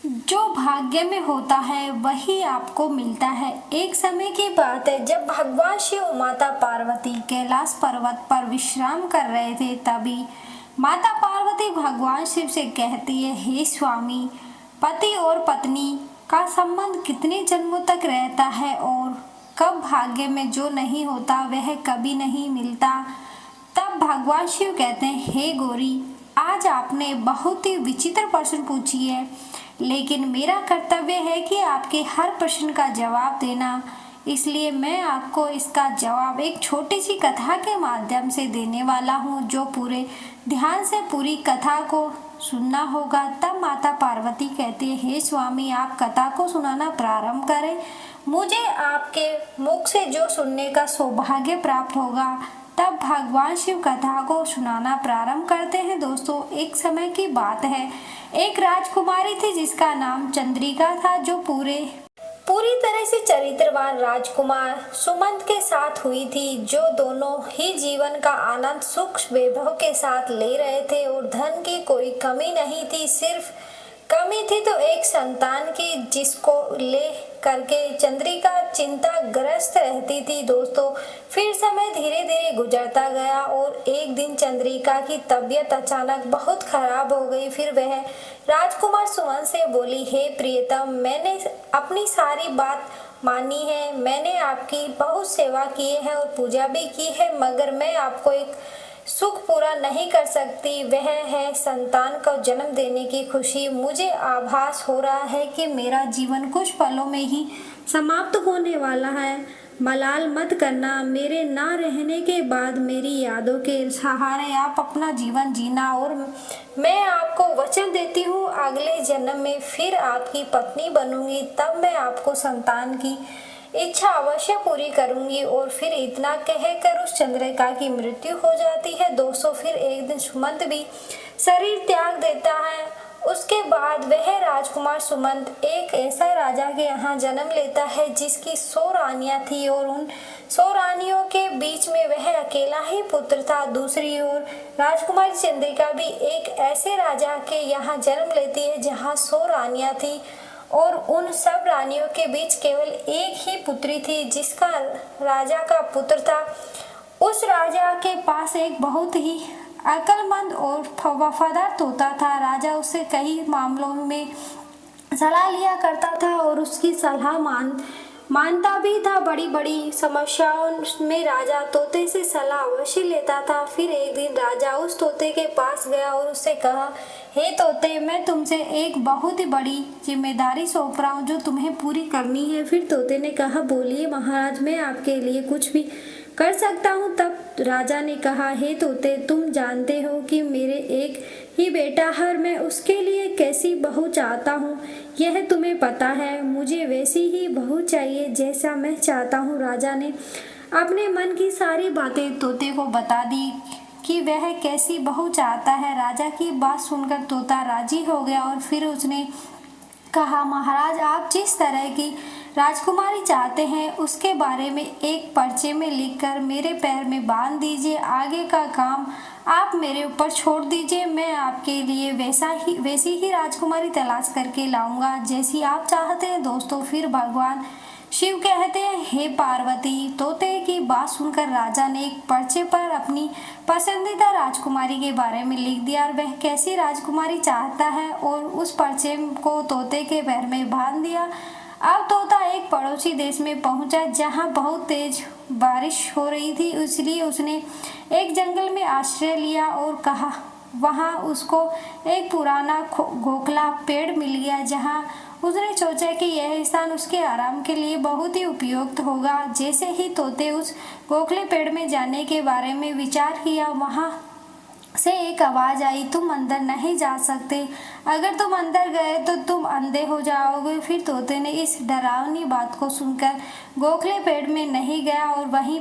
जो भाग्य में होता है वही आपको मिलता है। एक समय की बात है जब भगवान शिव और माता पार्वती कैलाश पर्वत पर विश्राम कर रहे थे। तभी माता पार्वती भगवान शिव से कहती है, हे स्वामी, पति और पत्नी का संबंध कितने जन्मों तक रहता है और कब भाग्य में जो नहीं होता वह कभी नहीं मिलता। तब भगवान शिव कहते हैं, हे गौरी, आज आपने बहुत ही विचित्र प्रश्न पूछी है, लेकिन मेरा कर्तव्य है कि आपके हर प्रश्न का जवाब देना। इसलिए मैं आपको इसका जवाब एक छोटी सी कथा के माध्यम से देने वाला हूँ, जो पूरे ध्यान से पूरी कथा को सुनना होगा। तब माता पार्वती कहती है, हे स्वामी, आप कथा को सुनाना प्रारंभ करें। मुझे आपके मुख से जो सुनने का सौभाग्य प्राप्त होगा। तब भगवान शिव कथा को सुनाना प्रारंभ करते हैं। दोस्तों, एक समय की बात है, एक राजकुमारी थी जिसका नाम चंद्रिका था, जो पूरी तरह से चरित्रवान राजकुमार सुमंत के साथ हुई थी, जो दोनों ही जीवन का आनंद सुख वैभव के साथ ले रहे थे और धन की कोई कमी नहीं थी। सिर्फ कमी थी तो एक संतान की, जिसको ले करके चंद्रिका चिंताग्रस्त रहती थी। दोस्तों, फिर समय धीरे धीरे गुजरता गया और एक दिन चंद्रिका की तबीयत अचानक बहुत खराब हो गई। फिर वह राजकुमार सुमन से बोली, हे प्रियतम, मैंने अपनी सारी बात मानी है, मैंने आपकी बहुत सेवा की है और पूजा भी की है, मगर मैं आपको एक सुख पूरा नहीं कर सकती, वह है संतान को जन्म देने की खुशी। मुझे आभास हो रहा है कि मेरा जीवन कुछ पलों में ही समाप्त होने वाला है। मलाल मत करना, मेरे ना रहने के बाद मेरी यादों के सहारे आप अपना जीवन जीना, और मैं आपको वचन देती हूँ, अगले जन्म में फिर आपकी पत्नी बनूंगी। तब मैं आपको संतान की इच्छा अवश्य पूरी करूंगी। और फिर इतना कहकर उस चंद्रिका की मृत्यु हो जाती है। दोस्तों, फिर एक दिन सुमंत भी शरीर त्याग देता है। उसके बाद वह राजकुमार सुमंत एक ऐसा राजा के यहाँ जन्म लेता है जिसकी 100 रानियां थी और उन 100 रानियों के बीच में वह अकेला ही पुत्र था। दूसरी ओर राजकुमारी चंद्रिका भी एक ऐसे राजा के यहाँ जन्म लेती है जहाँ 100 रानियां थी और उन सब रानियों के बीच केवल एक ही पुत्री थी, जिसका राजा का पुत्र था। उस राजा के पास एक बहुत ही अक्लमंद और वफादार तोता था। राजा उससे कई मामलों में सलाह लिया करता था और उसकी सलाह मानता भी था। बड़ी बड़ी समस्याओं में राजा तोते से सलाह अवश्य लेता था। फिर एक दिन राजा उस तोते के पास गया और उससे कहा, हे तोते, मैं तुमसे एक बहुत ही बड़ी जिम्मेदारी सौंप रहा हूँ जो तुम्हें पूरी करनी है। फिर तोते ने कहा, बोलिए महाराज, मैं आपके लिए कुछ भी कर सकता हूँ। तब राजा ने कहा, हे तोते, तुम जानते हो कि मेरे एक ही बेटा है, मैं उसके लिए कैसी बहू चाहता हूँ, यह तुम्हें पता है। मुझे वैसी ही बहू चाहिए जैसा मैं चाहता हूँ। राजा ने अपने मन की सारी बातें तोते को बता दी कि वह कैसी बहू चाहता है। राजा की बात सुनकर तोता राजी हो गया और फिर उसने कहा, महाराज, आप जिस तरह की राजकुमारी चाहते हैं उसके बारे में एक पर्चे में लिखकर मेरे पैर में बांध दीजिए। आगे का काम आप मेरे ऊपर छोड़ दीजिए। मैं आपके लिए वैसी ही राजकुमारी तलाश करके लाऊंगा जैसी आप चाहते हैं। दोस्तों, फिर भगवान शिव कहते हैं, हे पार्वती। तोते की बात सुनकर राजा ने एक पर्चे पर अपनी पसंदीदा राजकुमारी के बारे में लिख दिया और वह कैसी राजकुमारी चाहता है, और उस पर्चे को तोते के पैर में बांध दिया। अब तोता एक पड़ोसी देश में पहुंचा जहां बहुत तेज बारिश हो रही थी, इसलिए उसने एक जंगल में आश्रय लिया और कहा वहां उसको एक पुराना खोखला पेड़ मिल गया, जहां उसने सोचा कि यह स्थान उसके आराम के लिए बहुत ही उपयुक्त होगा। जैसे ही तोते उस खोखले पेड़ में जाने के बारे में विचार किया, वहां से एक आवाज आई, तुम अंदर नहीं जा सकते, अगर तुम अंदर गए तो तुम अंधे हो जाओगे। फिर तोते ने इस डरावनी बात को सुनकर गोखले पेड़ में नहीं गया और वहीं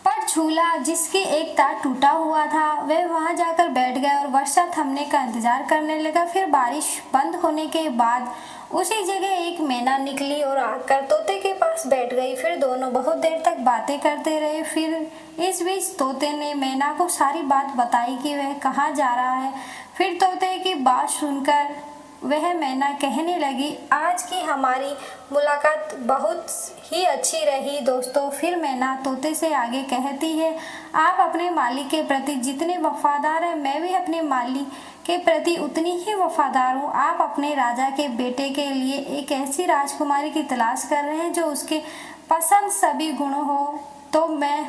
पर झूला जिसकी एक तार टूटा हुआ था वह वहां जाकर बैठ गया और वर्षा थमने का इंतजार करने लगा। फिर बारिश बंद होने के बाद उसी जगह एक मैना निकली और आकर तोते के पास बैठ गई। फिर दोनों बहुत देर तक बातें करते रहे। फिर इस बीच तोते ने मैना को सारी बात बताई कि वह कहाँ जा रहा है। फिर तोते की बात सुनकर वह मैना कहने लगी, आज की हमारी मुलाकात बहुत ही अच्छी रही दोस्तों। फिर मैना तोते से आगे कहती है, आप अपने मालिक के प्रति जितने वफादार हैं, मैं भी अपने मालिक के प्रति उतनी ही वफादार हूँ। आप अपने राजा के बेटे के लिए एक ऐसी राजकुमारी की तलाश कर रहे हैं जो उसके पसंद सभी गुण हो, तो मैं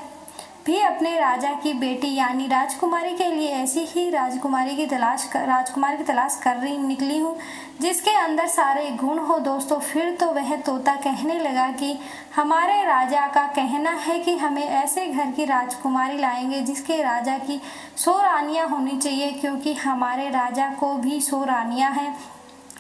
भी अपने राजा की बेटी यानी राजकुमारी के लिए ऐसी ही राजकुमार की तलाश कर रही निकली हूँ जिसके अंदर सारे गुण हो दोस्तों। फिर तो वह तोता कहने लगा कि हमारे राजा का कहना है कि हमें ऐसे घर की राजकुमारी लाएंगे जिसके राजा की 100 रानियाँ होनी चाहिए, क्योंकि हमारे राजा को भी 100 रानियाँ हैं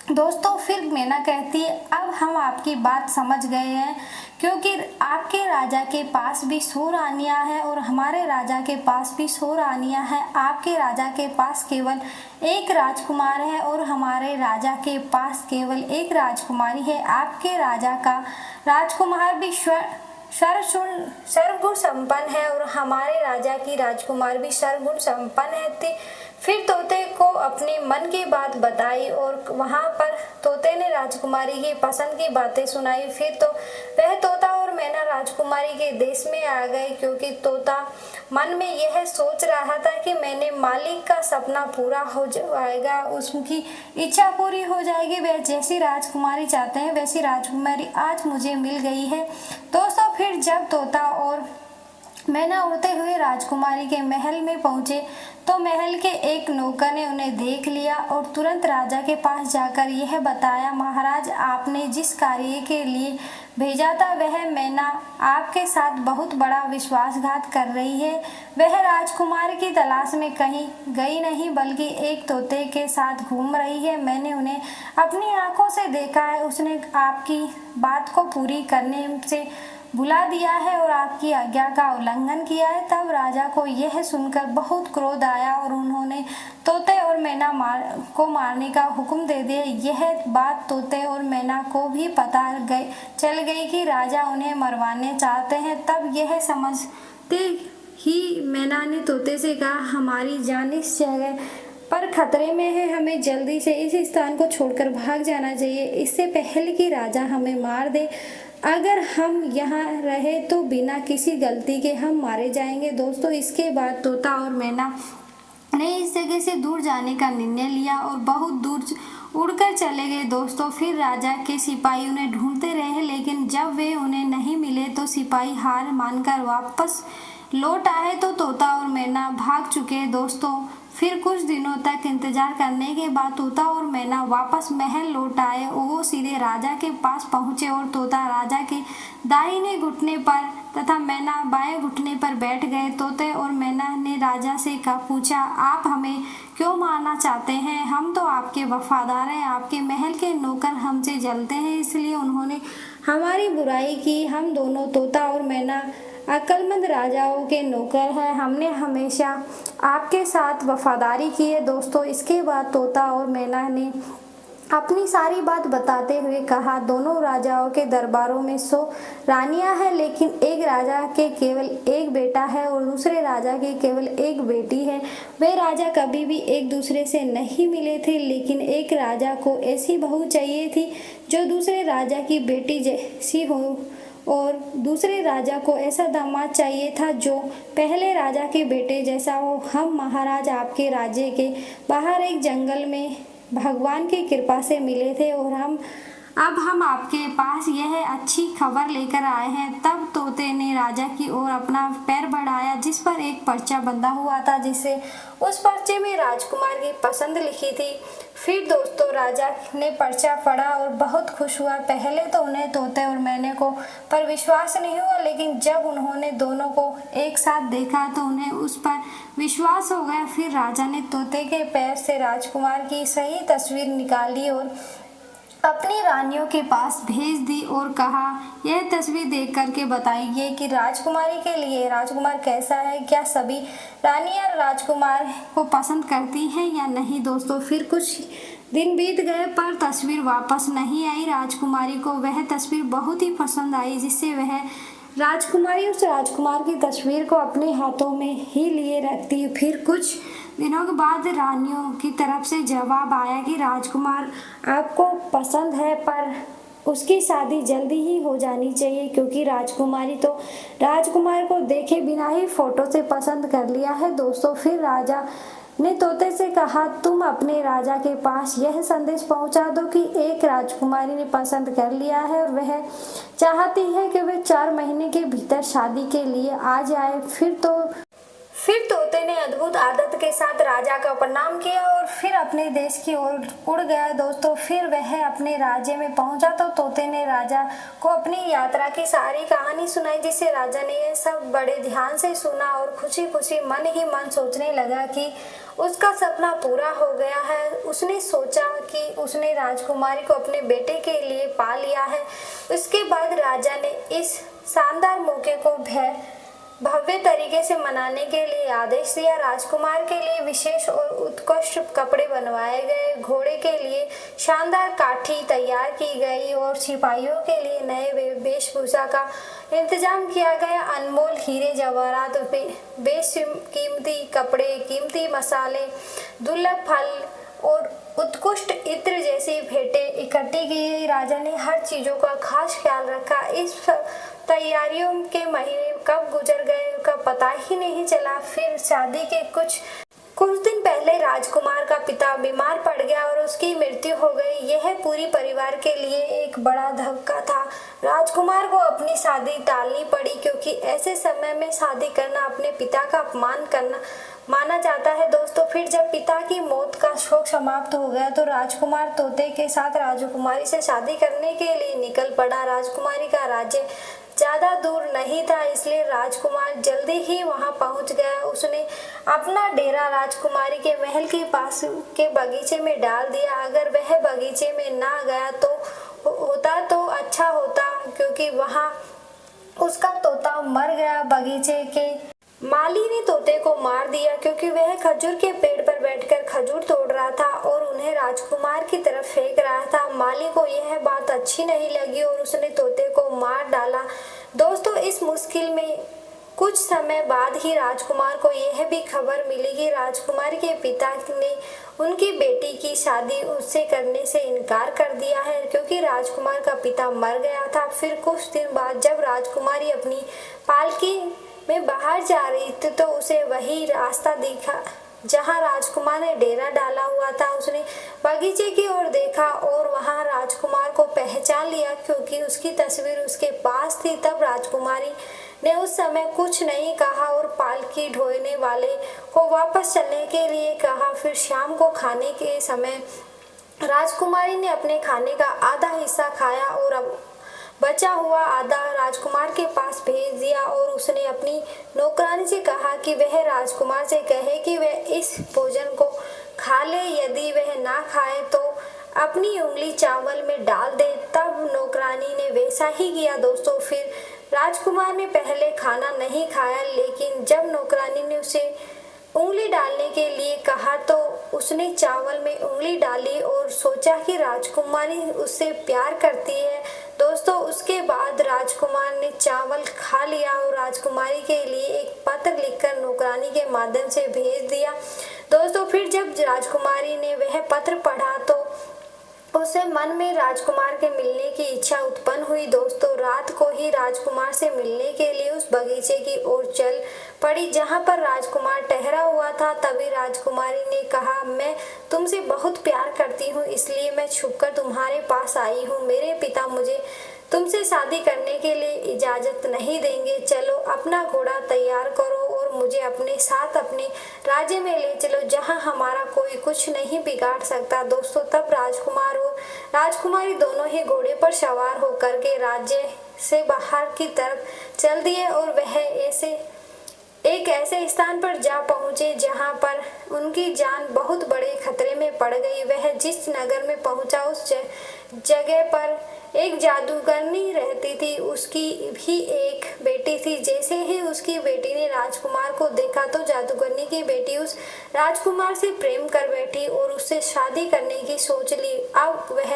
दोस्तों। फिर मैना कहती है, अब हम आपकी बात समझ गए हैं, क्योंकि आपके राजा के पास भी 100 रानियाँ हैं और हमारे राजा के पास भी 100 रानियाँ हैं। आपके राजा के पास केवल एक राजकुमार है और हमारे राजा के पास केवल एक राजकुमारी है। आपके राजा का राजकुमार भी सर्वगुण संपन्न है और हमारे राजा की राजकुमार भी सर्वगुण संपन्न है। फिर तोते को अपने मन की बात बताई और वहां पर तोते ने राजकुमारी की पसंद की बातें सुनाई। फिर तो वह तोता और मैना राजकुमारी के देश में आ गए, क्योंकि तोता मन में यह सोच रहा था कि मैंने मालिक का सपना पूरा हो जाएगा, उसकी इच्छा पूरी हो जाएगी। वह जैसी राजकुमारी चाहते हैं वैसी राजकुमारी आज मुझे मिल गई है दोस्तों। फिर जब तोता और मैना उड़ते हुए राजकुमारी के महल में पहुंचे तो महल के एक नौकर ने उन्हें देख लिया और तुरंत राजा के पास जाकर यह बताया, महाराज आपने जिस कार्य के लिए भेजा था वह मैना आपके साथ बहुत बड़ा विश्वासघात कर रही है। वह राजकुमार की तलाश में कहीं गई नहीं बल्कि एक तोते के साथ घूम रही है। मैंने उन्हें अपनी आंखों से देखा है। उसने आपकी बात को पूरी करने से भुला दिया है और आपकी आज्ञा का उल्लंघन किया है। तब राजा को यह सुनकर बहुत क्रोध आया और उन्होंने तोते और मैना को मारने का हुक्म दे दिया। यह बात तोते और मैना को भी पता चल गई कि राजा उन्हें मरवाने चाहते हैं। तब यह समझते ही मैना ने तोते से कहा, हमारी जान इस जगह पर खतरे में है, हमें जल्दी से इस स्थान को छोड़कर भाग जाना चाहिए, इससे पहले कि राजा हमें मार दे। अगर हम यहाँ रहे तो बिना किसी गलती के हम मारे जाएंगे दोस्तों। इसके बाद तोता और मैना ने इस जगह से दूर जाने का निर्णय लिया और बहुत दूर उड़कर चले गए दोस्तों। फिर राजा के सिपाही उन्हें ढूंढते रहे, लेकिन जब वे उन्हें नहीं मिले तो सिपाही हार मानकर वापस लौट आए तो तोता और मैना भाग चुके दोस्तों। फिर कुछ दिनों तक इंतजार करने के बाद तोता और मैना वापस महल लौट आए। वो सीधे राजा के पास पहुंचे और तोता राजा के दाहिने घुटने पर तथा मैना बाएं घुटने पर बैठ गए। तोते और मैना ने राजा से पूछा, आप हमें क्यों मारना चाहते हैं? हम तो आपके वफादार हैं, आपके महल के नौकर हमसे जलते हैं, इसलिए उन्होंने हमारी बुराई की। हम दोनों तोता और मैना अक्लमंद राजाओं के नौकर हैं, हमने हमेशा आपके साथ वफादारी की है दोस्तों। इसके बाद तोता और मैना ने अपनी सारी बात बताते हुए कहा, दोनों राजाओं के दरबारों में 100 रानियां हैं, लेकिन एक राजा के केवल एक बेटा है और दूसरे राजा की केवल एक बेटी है। वे राजा कभी भी एक दूसरे से नहीं मिले थे, लेकिन एक राजा को ऐसी बहू चाहिए थी जो दूसरे राजा की बेटी जैसी हो और दूसरे राजा को ऐसा दामाद चाहिए था जो पहले राजा के बेटे जैसा हो। हम महाराज आपके राज्य के बाहर एक जंगल में भगवान की कृपा से मिले थे और अब हम आपके पास यह अच्छी खबर लेकर आए हैं। तब तोते ने राजा की ओर अपना पैर बढ़ाया जिस पर एक पर्चा बंधा हुआ था, जिसे उस पर्चे में राजकुमार की पसंद लिखी थी। फिर दोस्तों राजा ने पर्चा पढ़ा और बहुत खुश हुआ। पहले तो उन्हें तोते और मैने को पर विश्वास नहीं हुआ, लेकिन जब उन्होंने दोनों को एक साथ देखा तो उन्हें उस पर विश्वास हो गया। फिर राजा ने तोते के पैर से राजकुमार की सही तस्वीर निकाली और अपनी रानियों के पास भेज दी और कहा, यह तस्वीर देख करके बताइए कि राजकुमारी के लिए राजकुमार कैसा है, क्या सभी रानियां राजकुमार को पसंद करती हैं या नहीं दोस्तों। फिर कुछ दिन बीत गए पर तस्वीर वापस नहीं आई। राजकुमारी को वह तस्वीर बहुत ही पसंद आई, जिससे वह राजकुमारी उस राजकुमार की तस्वीर को अपने हाथों में ही लिए रखती। फिर कुछ दिनों के बाद रानियों की तरफ से जवाब आया कि राजकुमार आपको पसंद है, पर उसकी शादी जल्दी ही हो जानी चाहिए, क्योंकि राजकुमारी तो राजकुमार को देखे बिना ही फोटो से पसंद कर लिया है। दोस्तों, फिर राजा ने तोते से कहा, तुम अपने राजा के पास यह संदेश पहुंचा दो कि एक राजकुमारी ने पसंद कर लिया है और वह चाहती है कि वे 4 महीने के भीतर शादी के लिए आ जाए। फिर तोते ने अद्भुत आदत के साथ राजा का प्रणाम किया और फिर अपने देश की ओर उड़ गया। दोस्तों, फिर वह अपने राज्य में पहुंचा तो तोते ने राजा को अपनी यात्रा की सारी कहानी सुनाई, जिससे राजा ने यह सब बड़े ध्यान से सुना और खुशी खुशी मन ही मन सोचने लगा कि उसका सपना पूरा हो गया है। उसने सोचा कि उसने राजकुमारी को अपने बेटे के लिए पा लिया है। उसके बाद राजा ने इस शानदार मौके को भव्य तरीके से मनाने के लिए आदेश दिया। राजकुमार के लिए विशेष और उत्कृष्ट कपड़े बनवाए गए, घोड़े के लिए शानदार काठी तैयार की गई और सिपाहियों के लिए नए वेशभूषा का इंतजाम किया गया। अनमोल हीरे जवाहरात, बेशकीमती कपड़े, कीमती मसाले, दुर्लभ फल और उत्कृष्ट इत्र जैसी भेंटें इकट्ठी की गई। राजा ने हर चीजों का खास ख्याल रखा। इस तैयारियों के महीने कब गुजर गए का पता ही नहीं चला। फिर शादी के कुछ दिन पहले राजकुमार का पिता बीमार पड़ गया और उसकी मृत्यु हो गई। यह पूरी परिवार के लिए एक बड़ा धक्का था। राजकुमार को अपनी शादी टालनी पड़ी, क्योंकि ऐसे समय में शादी करना अपने पिता का अपमान करना माना जाता है। दोस्तों, फिर जब पिता की मौत का शोक समाप्त हो गया तो राजकुमार तोते के साथ राजकुमारी से शादी करने के लिए निकल पड़ा। राजकुमारी का राज्य ज्यादा दूर नहीं था, इसलिए राजकुमार जल्दी ही वहां पहुंच गया। उसने अपना डेरा राजकुमारी के महल के पास के बगीचे में डाल दिया। अगर वह बगीचे में ना गया तो अच्छा होता, क्योंकि वहां उसका तोता मर गया। बगीचे के माली ने तोते को मार दिया, क्योंकि वह खजूर के पेड़ पर बैठकर खजूर तोड़ रहा था और उन्हें राजकुमार की तरफ फेंक रहा था। माली को यह बात अच्छी नहीं लगी और उसने तोते को मार डाला। दोस्तों, इस मुश्किल में कुछ समय बाद ही राजकुमार को यह भी खबर मिली कि राजकुमारी के पिता ने उनकी बेटी की शादी उससे करने से इनकार कर दिया है, क्योंकि राजकुमार का पिता मर गया था। फिर कुछ दिन बाद जब राजकुमारी अपनी पालकी में बाहर जा रही थी तो उसे वही रास्ता दिखा जहां राजकुमार ने डेरा डाला हुआ था। उसने बगीचे की ओर देखा और वहां राजकुमार को पहचान लिया, क्योंकि उसकी तस्वीर उसके पास थी। तब राजकुमारी ने उस समय कुछ नहीं कहा और पालकी ढोने वाले को वापस चलने के लिए कहा। फिर शाम को खाने के समय राजकुमारी ने अपने खाने का आधा हिस्सा खाया और अब बचा हुआ आधा राजकुमार के पास भेज दिया और उसने अपनी नौकरानी से कहा कि वह राजकुमार से कहे कि वह इस भोजन को खा ले। यदि वह ना खाए तो अपनी उंगली चावल में डाल दे। तब नौकरानी ने वैसा ही किया। दोस्तों, फिर राजकुमार ने पहले खाना नहीं खाया, लेकिन जब नौकरानी ने उसे उंगली डालने के लिए कहा तो उसने चावल में उंगली डाली और सोचा कि राजकुमारी उससे प्यार करती है। दोस्तों, उसके बाद राजकुमार ने चावल खा लिया और राजकुमारी के लिए एक पत्र लिखकर नौकरानी के माध्यम से भेज दिया। दोस्तों, फिर जब राजकुमारी ने वह पत्र पढ़ा तो उसे मन में राजकुमार के मिलने की इच्छा उत्पन्न हुई। दोस्तों, रात को ही राजकुमार से मिलने के लिए उस बगीचे की ओर चल पड़ी जहां पर राजकुमार ठहरा हुआ था। तभी राजकुमारी ने कहा, मैं तुमसे बहुत प्यार करती हूँ, इसलिए मैं छुपकर तुम्हारे पास आई हूँ। मेरे पिता मुझे तुमसे शादी करने के लिए इजाजत नहीं देंगे। चलो अपना घोड़ा तैयार करो और मुझे अपने साथ अपने राज्य में ले चलो, जहां हमारा कोई कुछ नहीं बिगाड़ सकता। दोस्तों, तब राजकुमार और राजकुमारी दोनों ही घोड़े पर सवार होकर के राज्य से बाहर की तरफ चल दिए और वह एक ऐसे स्थान पर जा पहुंचे जहां पर उनकी जान बहुत बड़े खतरे में पड़ गई। वह जिस नगर में पहुंचा उस जगह पर एक जादूगरनी रहती थी। उसकी भी एक बेटी थी। जैसे ही उसकी बेटी ने राजकुमार को देखा तो जादूगरनी की बेटी उस राजकुमार से प्रेम कर बैठी और उससे शादी करने की सोच ली। अब वह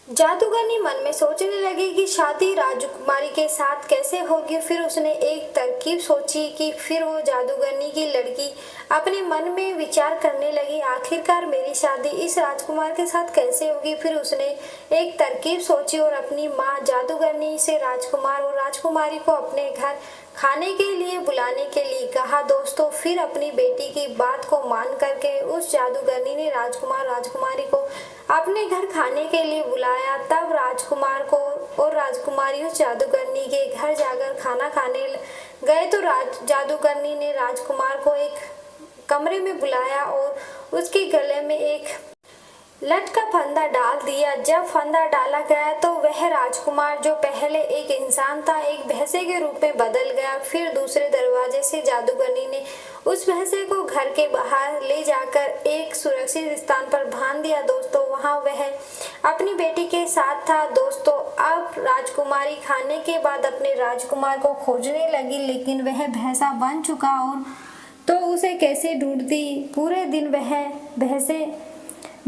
जादूगरनी मन में सोचने लगी कि शादी राजकुमारी के साथ कैसे होगी। फिर उसने एक तरकीब सोची कि फिर वो जादूगरनी की लड़की अपने मन में विचार करने लगी, आखिरकार मेरी शादी इस राजकुमार के साथ कैसे होगी। फिर उसने एक तरकीब सोची और अपनी माँ जादूगरनी से राजकुमार और राजकुमारी को अपने घर खाने के लिए बुलाने के लिए कहा। दोस्तों, फिर अपनी बेटी की बात को मान करके उस जादूगरनी ने राजकुमार राजकुमारी को अपने घर खाने के लिए बुलाया। तब राजकुमार को और राजकुमारी उस जादूगरनी के घर जाकर खाना खाने गए तो जादूगरनी ने राजकुमार को एक कमरे में बुलाया और उसके गले में एक लटका फंदा डाल दिया। जब फंदा डाला गया तो वह राजकुमार जो पहले एक इंसान था एक भैंसे के रूप में बदल गया। फिर दूसरे दरवाजे से जादूगरनी ने उस भैंसे को घर के बाहर ले जाकर एक सुरक्षित स्थान पर बांध दिया। दोस्तों, वहां वह अपनी बेटी के साथ था। दोस्तों, अब राजकुमारी खाने के बाद अपने राजकुमार को खोजने लगी, लेकिन वह भैंसा बन चुका और तो उसे कैसे ढूंढती। पूरे दिन वह भैंसे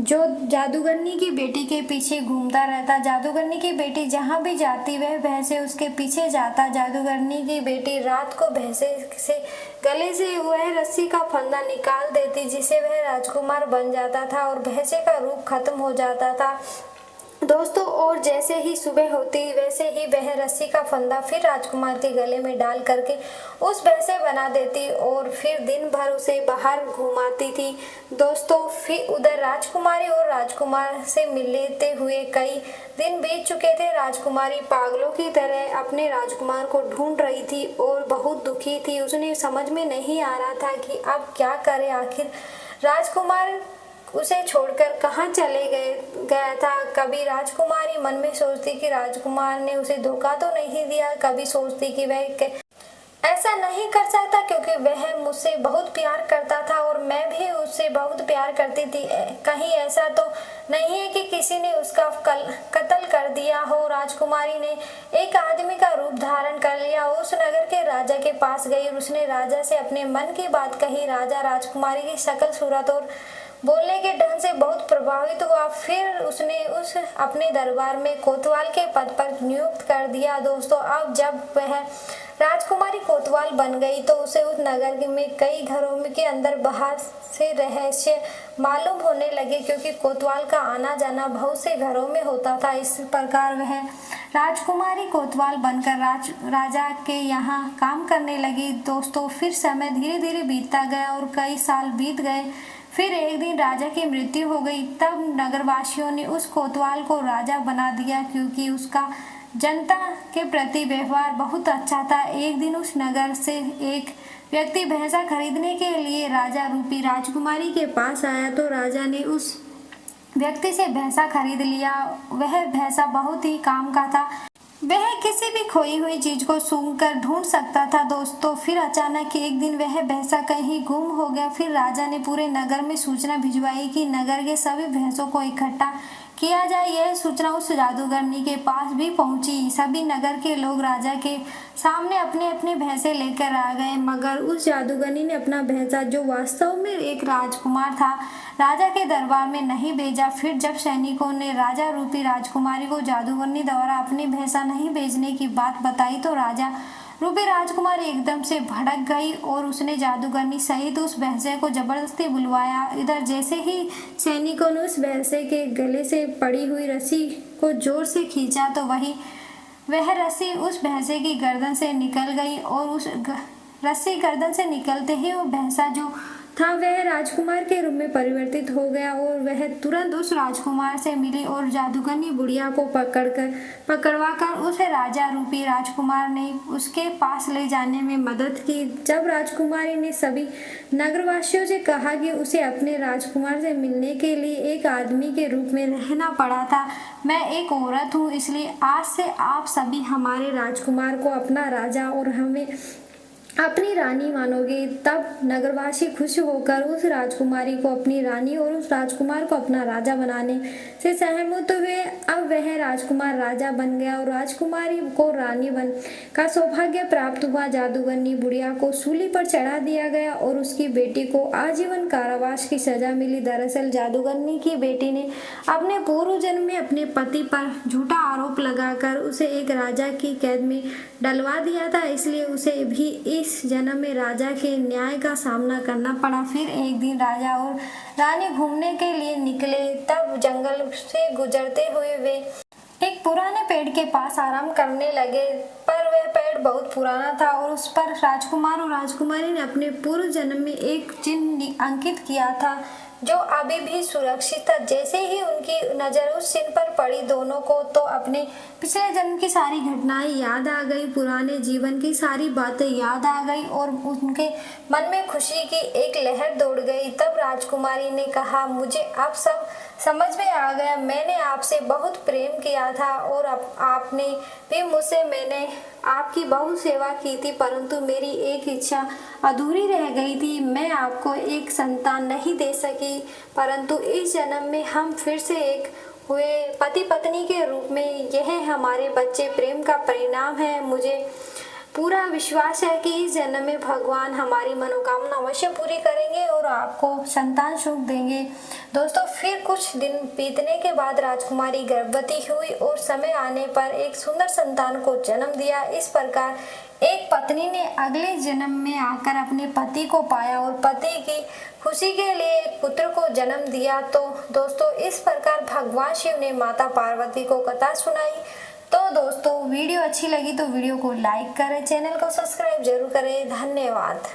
जो जादूगरनी की बेटी के पीछे घूमता रहता। जादूगरनी की बेटी जहाँ भी जाती वह भैंसे उसके पीछे जाता। जादूगरनी की बेटी रात को भैंसे से गले से वह रस्सी का फंदा निकाल देती, जिसे वह राजकुमार बन जाता था और भैंसे का रूप खत्म हो जाता था। दोस्तों, और जैसे ही सुबह होती वैसे ही वह रस्सी का फंदा फिर राजकुमार के गले में डाल करके उस भैंसे बना देती और फिर दिन भर उसे बाहर घुमाती थी। दोस्तों, फिर उधर राजकुमारी और राजकुमार से मिलते हुए कई दिन बीत चुके थे। राजकुमारी पागलों की तरह अपने राजकुमार को ढूंढ रही थी और बहुत दुखी थी। उसने समझ में नहीं आ रहा था कि अब क्या करे। आखिर राजकुमार उसे छोड़कर कहाँ चले गया था। कभी राजकुमारी मन में सोचती कि राजकुमार ने उसे धोखा तो नहीं दिया, कभी सोचती कि वह ऐसा नहीं कर सकता क्योंकि वह मुझसे बहुत प्यार करता था और मैं भी उससे बहुत प्यार करती थी। कहीं ऐसा तो नहीं है कि किसी ने उसका कत्ल कर दिया हो। राजकुमारी ने एक आदमी का रूप धारण कर लिया, उस नगर के राजा के पास गई और उसने राजा से अपने मन की बात कही। राजा राजकुमारी की शक्ल सूरत और बोलने के ढंग से बहुत प्रभावित हुआ। फिर उसने उस अपने दरबार में कोतवाल के पद पर नियुक्त कर दिया। दोस्तों, अब जब वह राजकुमारी कोतवाल बन गई तो उसे उस नगर में कई घरों के अंदर बाहर से रहस्य मालूम होने लगे, क्योंकि कोतवाल का आना जाना बहुत से घरों में होता था। इस प्रकार वह राजकुमारी कोतवाल बनकर राजा के यहाँ काम करने लगी। दोस्तों, फिर समय धीरे धीरे बीतता गया और कई साल बीत गए। फिर एक दिन राजा की मृत्यु हो गई। तब नगरवासियों ने उस कोतवाल को राजा बना दिया, क्योंकि उसका जनता के प्रति व्यवहार बहुत अच्छा था। एक दिन उस नगर से एक व्यक्ति भैंसा खरीदने के लिए राजा रूपी राजकुमारी के पास आया तो राजा ने उस व्यक्ति से भैंसा खरीद लिया। वह भैंसा बहुत ही काम का था, वह किसी भी खोई हुई चीज को सूंघकर ढूंढ सकता था। दोस्तों, फिर अचानक एक दिन वह भैंसा कहीं गुम हो गया। फिर राजा ने पूरे नगर में सूचना भिजवाई कि नगर के सभी भैंसों को इकट्ठा किया जाए। यह सूचना उस जादूगरनी के पास भी पहुंची। सभी नगर के लोग राजा के सामने अपने अपने भैंसे लेकर आ गए, मगर उस जादूगरनी ने अपना भैंसा, जो वास्तव में एक राजकुमार था, राजा के दरबार में नहीं भेजा। फिर जब सैनिकों ने राजा रूपी राजकुमारी को जादूगरनी द्वारा अपनी भैंसा नहीं भेजने की बात बताई तो राजा रूपी राजकुमारी एकदम से भड़क गई और उसने जादूगरनी सहित उस भैंसे को जबरदस्ती बुलवाया। इधर जैसे ही सैनिकों ने उस भैंसे के गले से पड़ी हुई रस्सी को जोर से खींचा तो वह रस्सी उस भैंसे की गर्दन से निकल गई और उस रस्सी गर्दन से निकलते ही वो भैंसा जो था वह राजकुमार के रूप में परिवर्तित हो गया और वह तुरंत उस राजकुमार से मिली और जादूगरनी बुढ़िया को पकड़वाकर उसे राजा रूपी राजकुमार ने उसके पास ले जाने में मदद की। जब राजकुमारी ने सभी नगरवासियों से कहा कि उसे अपने राजकुमार से मिलने के लिए एक आदमी के रूप में रहना पड़ा था, मैं एक औरत हूँ, इसलिए आज से आप सभी हमारे राजकुमार को अपना राजा और हमें अपनी रानी मानोगे। तब नगरवासी खुश होकर उस राजकुमारी को अपनी रानी और उस राजकुमार को अपना राजा बनाने से सहमत हुए। अब वह राजकुमार राजा बन गया और राजकुमारी को रानी बन का सौभाग्य प्राप्त हुआ। जादूगरनी बुढ़िया को सूली पर चढ़ा दिया गया और उसकी बेटी को आजीवन कारावास की सजा मिली। दरअसल जादूगरनी की बेटी ने अपने पूर्व जन्म में अपने पति पर झूठा आरोप लगाकर उसे एक राजा की कैद में डलवा दिया था, इसलिए उसे भी इस जन्म में राजा के न्याय का सामना करना पड़ा। फिर एक दिन राजा और रानी घूमने के लिए निकले। तब जंगल से गुजरते हुए वे एक पुराने पेड़ के पास आराम करने लगे, पर वह पेड़ बहुत पुराना था और उस पर राजकुमार और राजकुमारी ने अपने पूर्व जन्म में एक चिन्ह अंकित किया था जो अभी भी सुरक्षित था। जैसे ही उनकी नज़र उस चिन्ह पर पड़ी, दोनों को तो अपने पिछले जन्म की सारी घटनाएं याद आ गई, पुराने जीवन की सारी बातें याद आ गई और उनके मन में खुशी की एक लहर दौड़ गई। तब राजकुमारी ने कहा, मुझे अब सब समझ में आ गया। मैंने आपसे बहुत प्रेम किया था और आपने भी मुझसे। मैंने आपकी बहुत सेवा की थी, परंतु मेरी एक इच्छा अधूरी रह गई थी। मैं आपको एक संतान नहीं दे सकी, परंतु इस जन्म में हम फिर से एक हुए पति पत्नी के रूप में। यह हमारे बच्चे प्रेम का परिणाम है। मुझे पूरा विश्वास है कि इस जन्म में भगवान हमारी मनोकामना अवश्य पूरी करेंगे और आपको संतान सुख देंगे। दोस्तों, फिर कुछ दिन बीतने के बाद राजकुमारी गर्भवती हुई और समय आने पर एक सुंदर संतान को जन्म दिया। इस प्रकार एक पत्नी ने अगले जन्म में आकर अपने पति को पाया और पति की खुशी के लिए एक पुत्र को जन्म दिया। तो दोस्तों, इस प्रकार भगवान शिव ने माता पार्वती को कथा सुनाई। तो दोस्तों, वीडियो अच्छी लगी तो वीडियो को लाइक करें, चैनल को सब्सक्राइब जरूर करें। धन्यवाद।